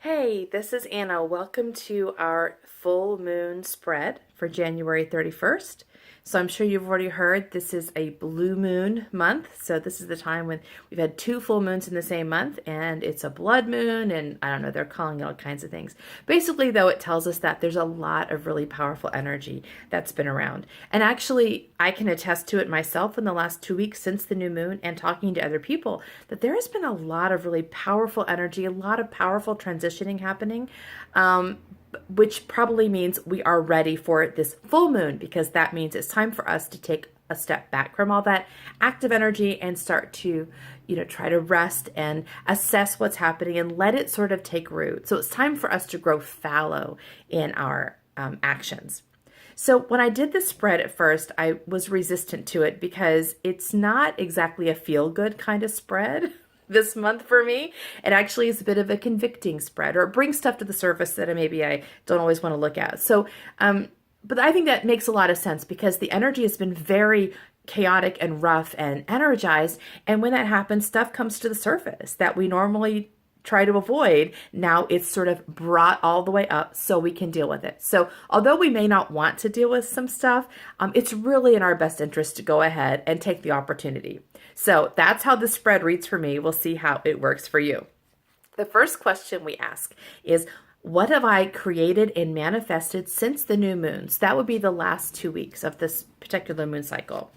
Hey, this is Anna. Welcome to our full moon spread for January 31st. So I'm sure you've already heard this is a blue moon month. So this is the time when we've had two full moons in the same month and it's a blood moon and I don't know, they're calling it all kinds of things. Basically though, it tells us that there's a lot of really powerful energy that's been around. And actually, I can attest to it myself in the last 2 weeks since the new moon and talking to other people that there has been a lot of really powerful energy, a lot of powerful transitioning happening. Which probably means we are ready for this full moon because that means it's time for us to take a step back from all that active energy and start to, try to rest and assess what's happening and let it sort of take root. So it's time for us to grow fallow in our actions. So when I did this spread at first, I was resistant to it because it's not exactly a feel-good kind of spread. This month for me, it actually is a bit of a convicting spread, or it brings stuff to the surface that maybe I don't always want to look at. So, but I think that makes a lot of sense because the energy has been very chaotic and rough and energized. And when that happens, stuff comes to the surface that we normally try to avoid. Now it's sort of brought all the way up so we can deal with it. So although we may not want to deal with some stuff, it's really in our best interest to go ahead and take the opportunity. So that's how the spread reads for me. We'll see how it works for you. The first question we ask is, what have I created and manifested since the new moon? So that would be the last 2 weeks of this particular moon cycle.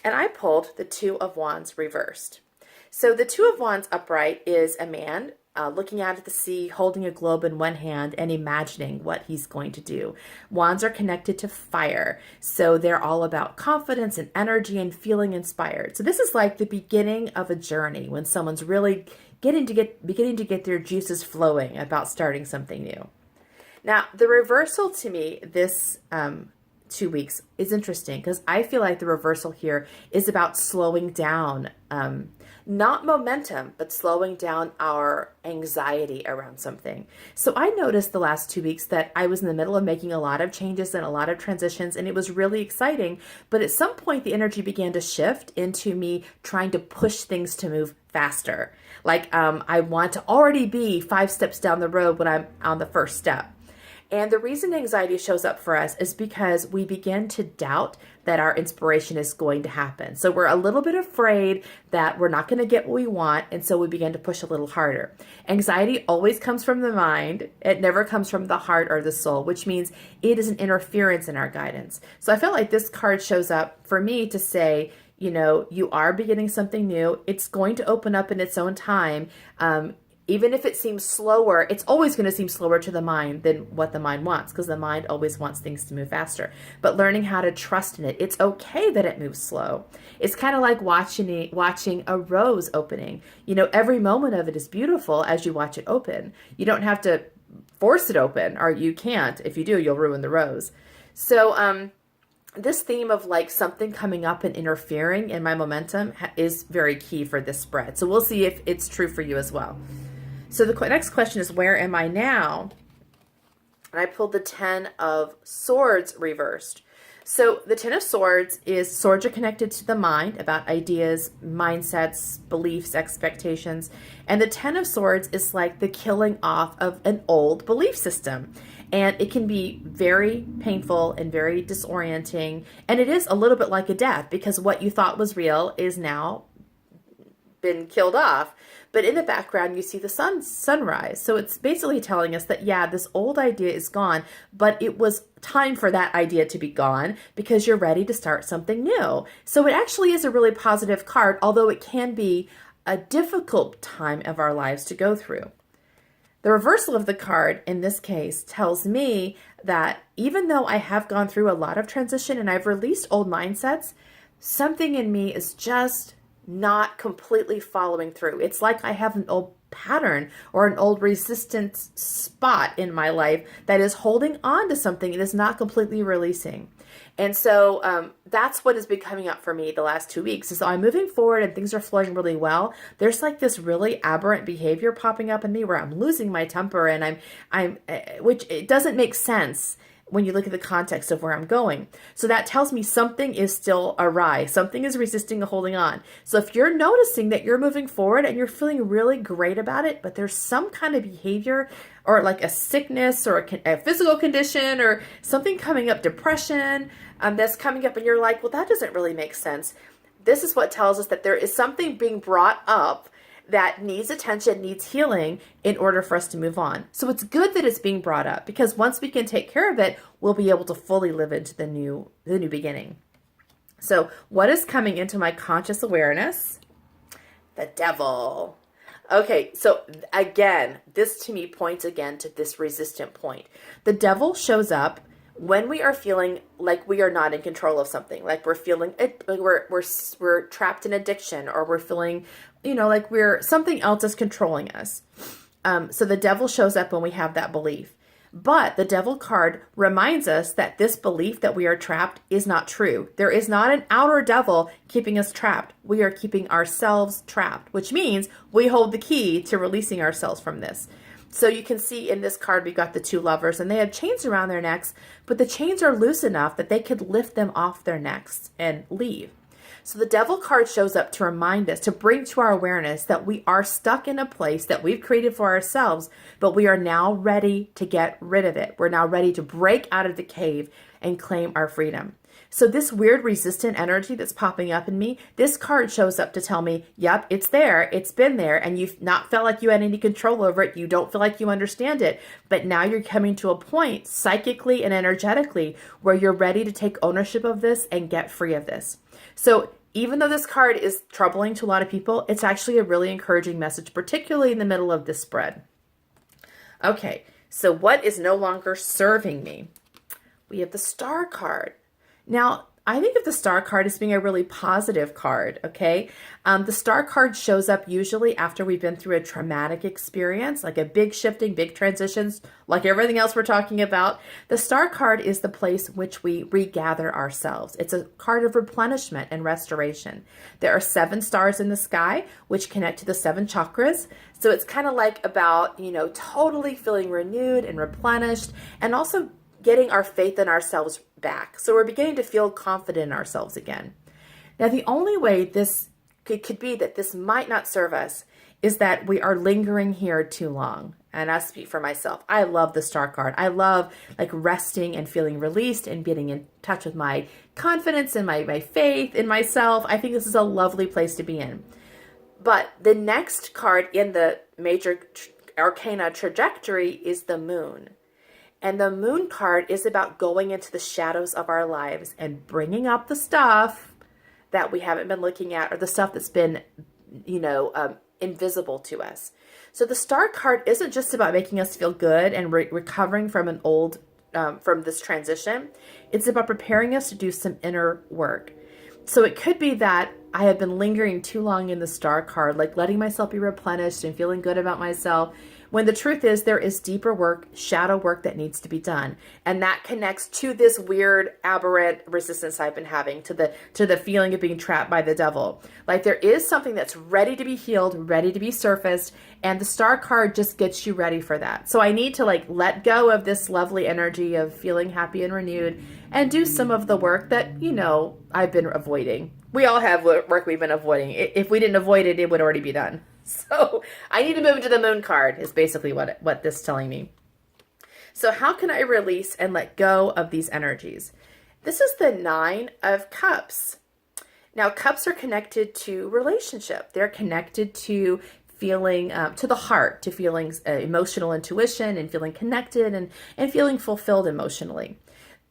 And I pulled the Two of Wands reversed. So the Two of Wands upright is a man looking out at the sea, holding a globe in one hand and imagining what he's going to do. Wands are connected to fire, so they're all about confidence and energy and feeling inspired. So this is like the beginning of a journey when someone's really beginning to get their juices flowing about starting something new. Now, the reversal to me this 2 weeks is interesting because I feel like the reversal here is about slowing down, not momentum, but slowing down our anxiety around something. So I noticed the last 2 weeks that I was in the middle of making a lot of changes and a lot of transitions, and it was really exciting. But at some point, the energy began to shift into me trying to push things to move faster. Like I want to already be 5 steps down the road when I'm on the first step. And the reason anxiety shows up for us is because we begin to doubt that our inspiration is going to happen. So we're a little bit afraid that we're not going to get what we want, and so we begin to push a little harder. Anxiety always comes from the mind. It never comes from the heart or the soul, which means it is an interference in our guidance. So I felt like this card shows up for me to say, you are beginning something new. It's going to open up in its own time. Even if it seems slower, it's always going to seem slower to the mind than what the mind wants, because the mind always wants things to move faster. But learning how to trust in it, it's okay that it moves slow. It's kind of like watching a rose opening. Every moment of it is beautiful as you watch it open. You don't have to force it open, or you can't. If you do, you'll ruin the rose. So, this theme of like something coming up and interfering in my momentum is very key for this spread. So we'll see if it's true for you as well. So the next question is, where am I now? And I pulled the Ten of Swords reversed. So the Ten of Swords are connected to the mind, about ideas, mindsets, beliefs, expectations. And the Ten of Swords is like the killing off of an old belief system. And it can be very painful and very disorienting. And it is a little bit like a death, because what you thought was real is now been killed off. But in the background, you see the sunrise. So it's basically telling us that, yeah, this old idea is gone, but it was time for that idea to be gone because you're ready to start something new. So it actually is a really positive card, although it can be a difficult time of our lives to go through. The reversal of the card in this case tells me that even though I have gone through a lot of transition and I've released old mindsets, something in me is just not completely following through. It's like I have an old pattern or an old resistance spot in my life that is holding on to something and is not completely releasing. And so that's what has been coming up for me the last 2 weeks. So I'm moving forward and things are flowing really well. There's like this really aberrant behavior popping up in me where I'm losing my temper and I'm which it doesn't make sense when you look at the context of where I'm going. So that tells me something is still awry. Something is resisting and holding on. So if you're noticing that you're moving forward and you're feeling really great about it, but there's some kind of behavior or like a sickness or a physical condition or something coming up, depression, that's coming up and you're like, well, that doesn't really make sense. This is what tells us that there is something being brought up that needs attention, needs healing in order for us to move on. So it's good that it's being brought up because once we can take care of it, we'll be able to fully live into the new beginning. So what is coming into my conscious awareness? The devil. Okay, so again, this to me points again to this resistant point. The devil shows up when we are feeling like we are not in control of something, like we're feeling it, like we're trapped in addiction, or we're feeling, like something else is controlling us. So the devil shows up when we have that belief. But the devil card reminds us that this belief that we are trapped is not true. There is not an outer devil keeping us trapped. We are keeping ourselves trapped, which means we hold the key to releasing ourselves from this. So you can see in this card, we've got the two lovers and they have chains around their necks, but the chains are loose enough that they could lift them off their necks and leave. So the devil card shows up to remind us, to bring to our awareness that we are stuck in a place that we've created for ourselves, but we are now ready to get rid of it. We're now ready to break out of the cave and claim our freedom. So this weird resistant energy that's popping up in me, this card shows up to tell me, yep, it's there, it's been there, and you've not felt like you had any control over it. You don't feel like you understand it, but now you're coming to a point psychically and energetically where you're ready to take ownership of this and get free of this. So even though this card is troubling to a lot of people, it's actually a really encouraging message, particularly in the middle of this spread. Okay, so what is no longer serving me? We have the Star card. Now, I think of the Star card as being a really positive card, okay? The Star card shows up usually after we've been through a traumatic experience, like a big shifting, big transitions, like everything else we're talking about. The Star card is the place which we regather ourselves. It's a card of replenishment and restoration. There are 7 stars in the sky, which connect to the 7 chakras. So it's kind of like about, totally feeling renewed and replenished, and also getting our faith in ourselves back. So we're beginning to feel confident in ourselves again. Now, the only way this could be that this might not serve us is that we are lingering here too long. And I speak for myself. I love the Star card. I love resting and feeling released and getting in touch with my confidence and my faith in myself. I think this is a lovely place to be in. But the next card in the major arcana trajectory is the Moon. And the Moon card is about going into the shadows of our lives and bringing up the stuff that we haven't been looking at, or the stuff that's been, invisible to us. So the Star card isn't just about making us feel good and recovering from from this transition. It's about preparing us to do some inner work. So it could be that I have been lingering too long in the Star card, letting myself be replenished and feeling good about myself, when the truth is there is deeper work, shadow work that needs to be done. And that connects to this weird, aberrant resistance I've been having, to the feeling of being trapped by the devil. There is something that's ready to be healed, ready to be surfaced, and the Star card just gets you ready for that. So I need to let go of this lovely energy of feeling happy and renewed and do some of the work that, I've been avoiding. We all have work we've been avoiding. If we didn't avoid it, it would already be done. So I need to move into the Moon card is basically what this is telling me. So how can I release and let go of these energies? This is the 9 of Cups. Now, cups are connected to relationship. They're connected to feeling, to the heart, to feeling emotional intuition and feeling connected and feeling fulfilled emotionally.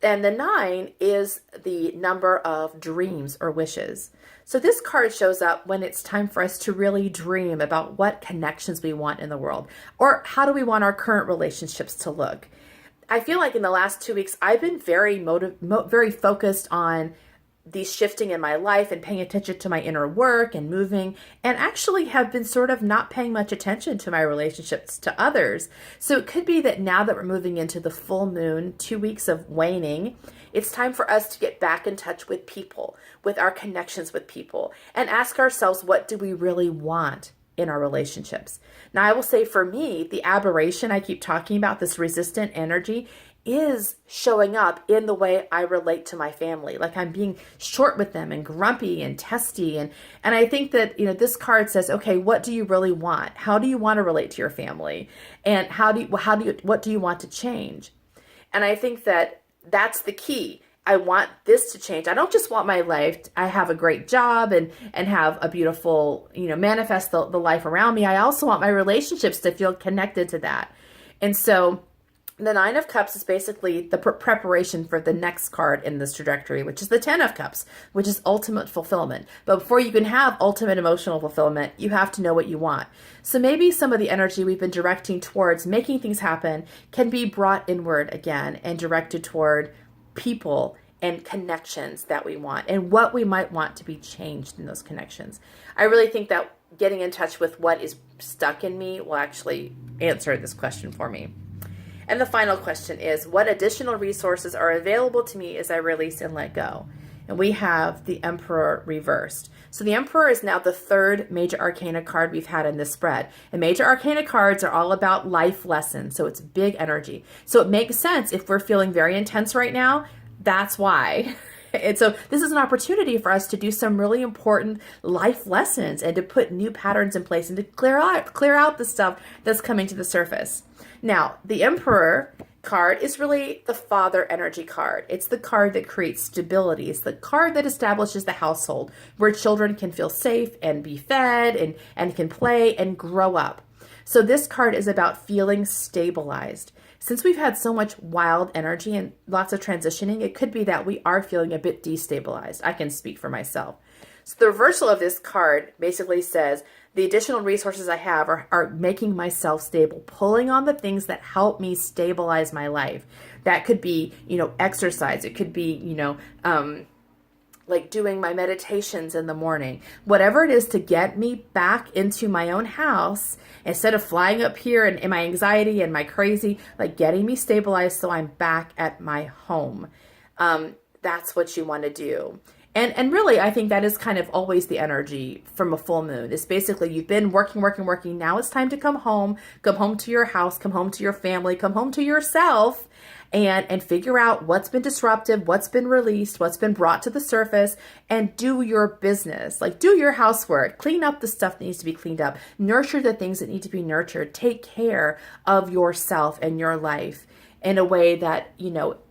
And the 9 is the number of dreams or wishes. So this card shows up when it's time for us to really dream about what connections we want in the world, or how do we want our current relationships to look. I feel like in the last 2 weeks, I've been very focused on these shifting in my life and paying attention to my inner work and moving, and actually have been sort of not paying much attention to my relationships to others. So it could be that now that we're moving into the full moon, 2 weeks of waning, it's time for us to get back in touch with people, with our connections with people, and ask ourselves, what do we really want in our relationships? Now, I will say for me, the aberration I keep talking about, this resistant energy, is showing up in the way I relate to my family. Like I'm being short with them and grumpy and testy. And I think that, this card says, okay, what do you really want? How do you want to relate to your family? And what do you want to change? And I think that that's the key. I want this to change. I don't just want my life. I have a great job and have a beautiful, manifest the life around me. I also want my relationships to feel connected to that. And so the Nine of Cups is basically the preparation for the next card in this trajectory, which is the Ten of Cups, which is ultimate fulfillment. But before you can have ultimate emotional fulfillment, you have to know what you want. So maybe some of the energy we've been directing towards making things happen can be brought inward again and directed toward people and connections that we want and what we might want to be changed in those connections. I really think that getting in touch with what is stuck in me will actually answer this question for me. And the final question is, what additional resources are available to me as I release and let go? And we have the Emperor reversed. So the Emperor is now the third major arcana card we've had in this spread. And major arcana cards are all about life lessons. So it's big energy. So it makes sense if we're feeling very intense right now, that's why. And so this is an opportunity for us to do some really important life lessons and to put new patterns in place and to clear out the stuff that's coming to the surface. Now, the Emperor card is really the father energy card. It's the card that creates stability. It's the card that establishes the household where children can feel safe and be fed and can play and grow up. So this card is about feeling stabilized. Since we've had so much wild energy and lots of transitioning, it could be that we are feeling a bit destabilized. I can speak for myself. So the reversal of this card basically says the additional resources I have are making myself stable, pulling on the things that help me stabilize my life. That could be, exercise. It could be, like doing my meditations in the morning, whatever it is to get me back into my own house instead of flying up here and in my anxiety and my crazy, like getting me stabilized so I'm back at my home. That's what you want to do. And really, I think that is kind of always the energy from a full moon. It's basically you've been working. Now it's time to come home to your house, come home to your family, come home to yourself and figure out what's been disruptive, what's been released, what's been brought to the surface, and do your business. Like do your housework, clean up the stuff that needs to be cleaned up, nurture the things that need to be nurtured, take care of yourself and your life in a way that,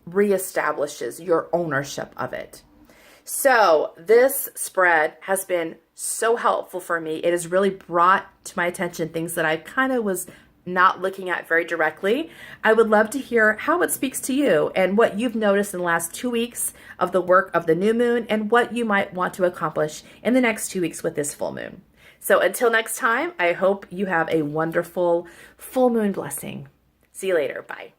reestablishes your ownership of it. So this spread has been so helpful for me. It has really brought to my attention things that I kind of was not looking at very directly. I would love to hear how it speaks to you and what you've noticed in the last 2 weeks of the work of the new moon and what you might want to accomplish in the next 2 weeks with this full moon. So until next time, I hope you have a wonderful full moon blessing. See you later. Bye.